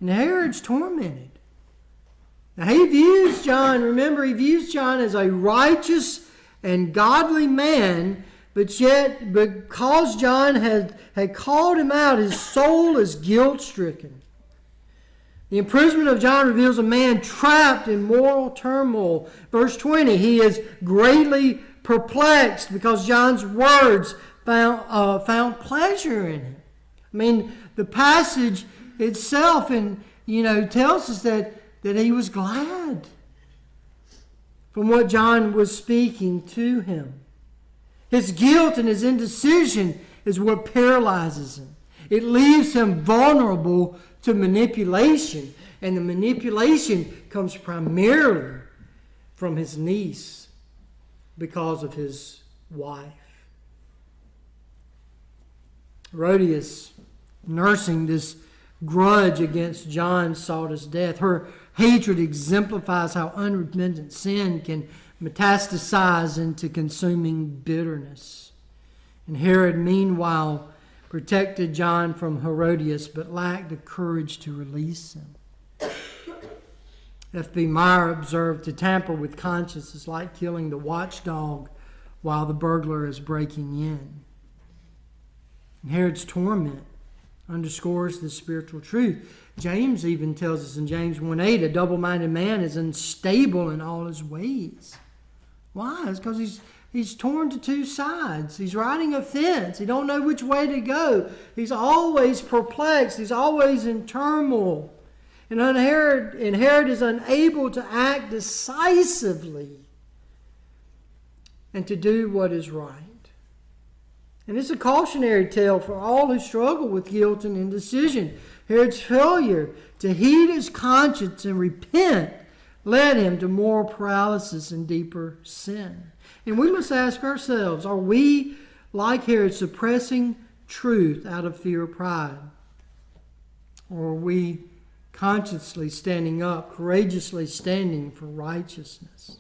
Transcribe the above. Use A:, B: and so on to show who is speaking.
A: And Herod's tormented. Now he views John, remember, he views John as a righteous and godly man, but yet, because John had called him out, his soul is guilt-stricken. The imprisonment of John reveals a man trapped in moral turmoil. Verse 20, he is greatly perplexed because John's words found pleasure in him. I mean, the passage itself tells us that he was glad from what John was speaking to him. His guilt and his indecision is what paralyzes him. It leaves him vulnerable to manipulation. And the manipulation comes primarily from his niece because of his wife. Herodias, nursing this grudge against John, sought his death. Her hatred exemplifies how unrepentant sin can metastasize into consuming bitterness. And Herod, meanwhile, protected John from Herodias, but lacked the courage to release him. F.B. Meyer observed, to tamper with conscience is like killing the watchdog while the burglar is breaking in. And Herod's torment underscores the spiritual truth. James even tells us in James 1:8, a double-minded man is unstable in all his ways. Why? It's because he's torn to two sides. He's riding a fence. He don't know which way to go. He's always perplexed. He's always in turmoil. And Herod is unable to act decisively and to do what is right. And it's a cautionary tale for all who struggle with guilt and indecision. Herod's failure to heed his conscience and repent led him to moral paralysis and deeper sin. And we must ask ourselves, are we, like Herod, suppressing truth out of fear of pride? Or are we consciously standing up, courageously standing for righteousness?